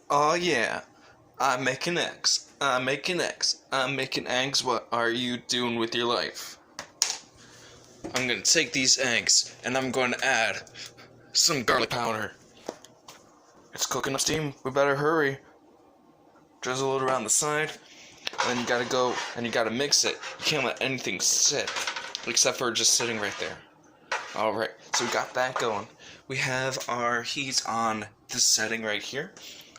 Oh yeah, I'm making eggs. I'm making eggs. I'm making eggs. What are you doing with your life? I'm gonna take these eggs and I'm going to add some garlic powder. It's cooking up steam. We better hurry. Drizzle it around the side. And then you gotta go and you gotta mix it. You can't let anything sit. Except for just sitting right there. Alright, so we got that going. We have our heat on this setting right here,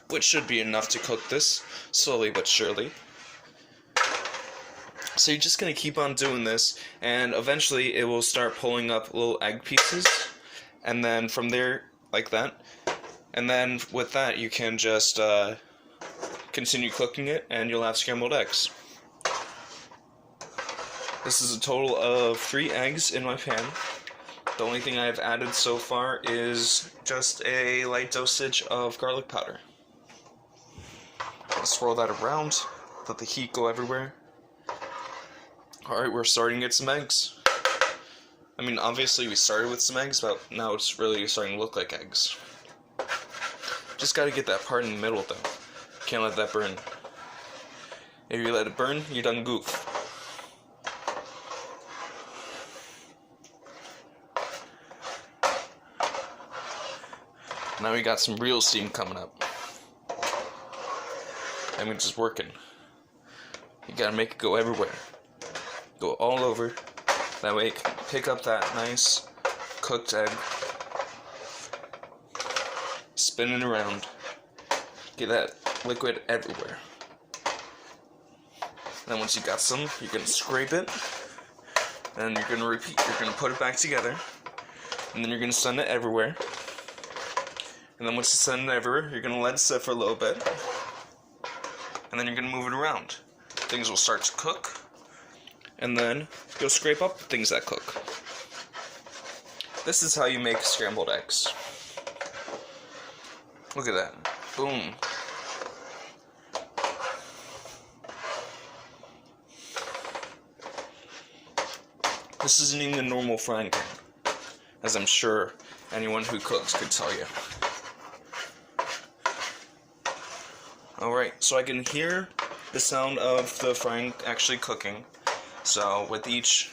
which should be enough to cook this, slowly but surely. So you're just going to keep on doing this, and eventually it will start pulling up little egg pieces, and then from there, like that, and then with that you can just continue cooking it, and you'll have scrambled eggs. This is a total of 3 eggs in my pan. The only thing I've added so far is just a light dosage of garlic powder. Swirl that around, let the heat go everywhere. Alright, we're starting to get some eggs. I mean, obviously we started with some eggs, but now it's really starting to look like eggs. Just gotta get that part in the middle, though. Can't let that burn. If you let it burn, you done goof. Now we got some real steam coming up. And we're just working. You gotta make it go everywhere. Go all over. That way you can pick up that nice cooked egg. Spin it around. Get that liquid everywhere. Then once you got some, you're gonna scrape it. And you're gonna repeat. You're gonna put it back together. And then you're gonna send it everywhere. And then once you send it everywhere, you're gonna let it sit for a little bit. And then you're gonna move it around. Things will start to cook. And then you'll scrape up things that cook. This is how you make scrambled eggs. Look at that. Boom. This isn't even a normal frying pan, as I'm sure anyone who cooks could tell you. Alright, so I can hear the sound of the frying actually cooking. So with each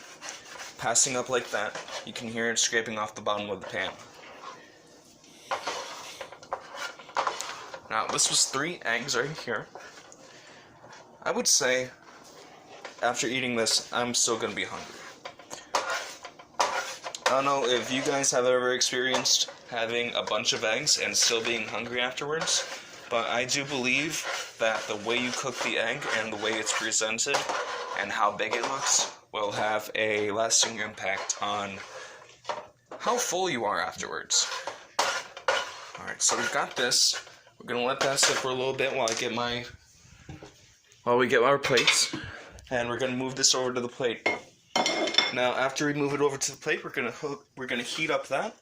passing up like that, you can hear it scraping off the bottom of the pan. Now, this was 3 eggs right here. I would say, after eating this, I'm still going to be hungry. I don't know if you guys have ever experienced having a bunch of eggs and still being hungry afterwards, but I do believe that the way you cook the egg and the way it's presented and how big it looks will have a lasting impact on how full you are afterwards. Alright, so we've got this. We're gonna let that sit for a little bit while we get our plates, and we're gonna move this over to the plate. Now, after we move it over to the plate, we're gonna heat up that,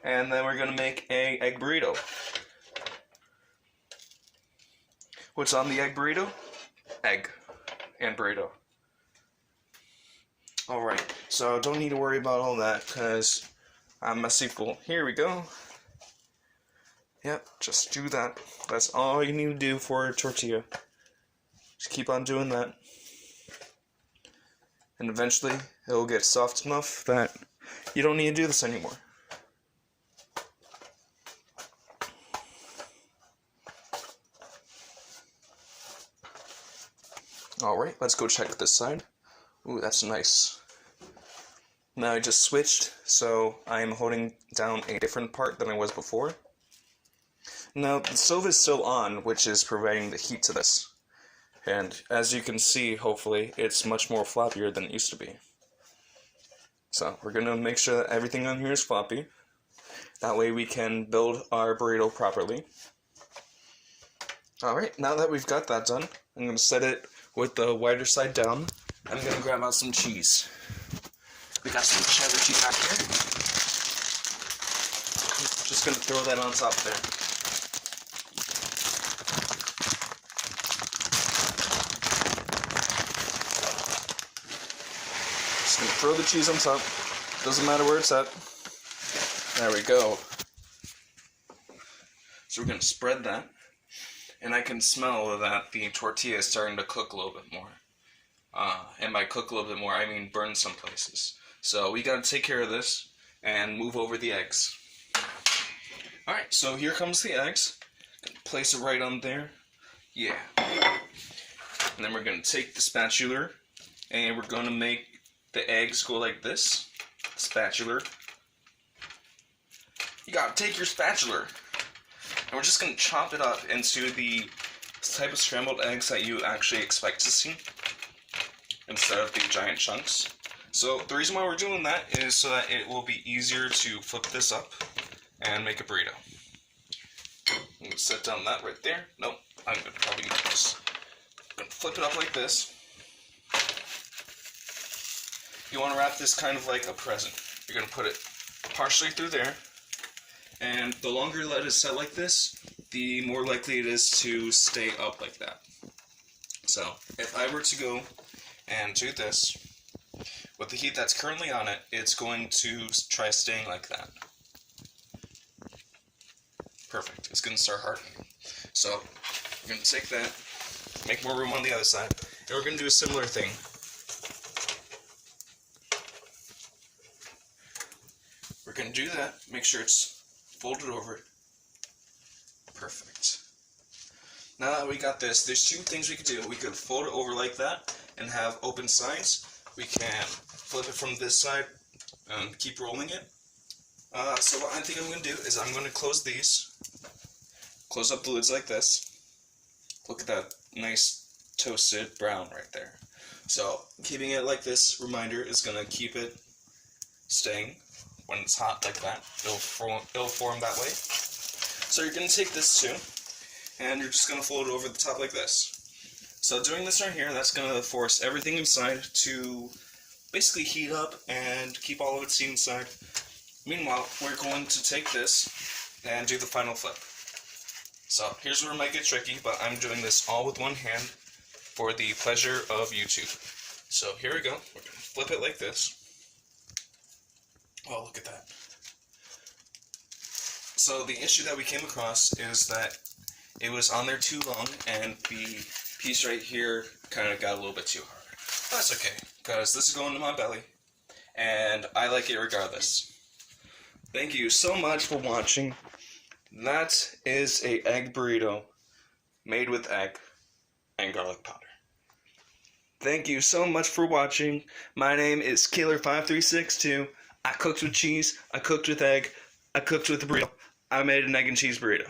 and then we're gonna make a egg burrito. What's on the egg burrito? Egg and burrito. Alright, so don't need to worry about all that, because I'm messy full. Here we go. Yep, just do that. That's all you need to do for a tortilla. Just keep on doing that. And eventually, it'll get soft enough that you don't need to do this anymore. Alright, let's go check this side. Ooh, that's nice. Now I just switched, so I am holding down a different part than I was before. Now, the stove is still on, which is providing the heat to this. And as you can see, hopefully, it's much more floppier than it used to be. So, we're going to make sure that everything on here is floppy. That way we can build our burrito properly. Alright, now that we've got that done, I'm going to set it with the wider side down. I'm going to grab out some cheese. We got some cheddar cheese out here. Just going to throw that on top there. Just going to throw the cheese on top. Doesn't matter where it's at. There we go. So we're going to spread that. and I can smell that the tortilla is starting to cook a little bit more. And by cook a little bit more, I mean burn some places. So we gotta take care of this and move over the eggs. Alright, so here comes the eggs. Place it right on there. Yeah. And then we're gonna take the spatula and we're gonna make the eggs go like this. Spatula. You gotta take your spatula. And we're just gonna chop it up into the type of scrambled eggs that you actually expect to see, instead of the giant chunks. So the reason why we're doing that is so that it will be easier to flip this up and make a burrito. I'm going to set down that right there. Nope, I'm going to probably do this. I'm going to flip it up like this. You want to wrap this kind of like a present. You're going to put it partially through there, and the longer you let it set like this, the more likely it is to stay up like that. So if I were to go and do this, with the heat that's currently on it, it's going to try staying like that. Perfect. It's going to start hardening. So we're going to take that, make more room on the other side, and we're going to do a similar thing. We're going to do that, make sure it's folded over. Perfect. Now that we got this, there's two things we could do. We could fold it over like that and have open sides. We can flip it from this side and keep rolling it. So what I think I'm going to do is I'm going to close these, close up the lids like this. Look at that nice toasted brown right there. So keeping it like this reminder is going to keep it staying when it's hot like that. It'll form that way. So you're going to take this too, and you're just going to fold it over the top like this. So doing this right here, that's going to force everything inside to basically heat up and keep all of its heat inside. Meanwhile, we're going to take this and do the final flip. So here's where it might get tricky, but I'm doing this all with one hand for the pleasure of YouTube. So here we go. We're going to flip it like this. Oh, look at that. So the issue that we came across is that it was on there too long, and the piece right here kind of got a little bit too hard. That's okay, because this is going to my belly, and I like it regardless. Thank you so much for watching. That is a egg burrito made with egg and garlic powder. Thank you so much for watching. My name is Killer5362. I cooked with cheese, I cooked with egg, I cooked with a burrito. I made an egg and cheese burrito.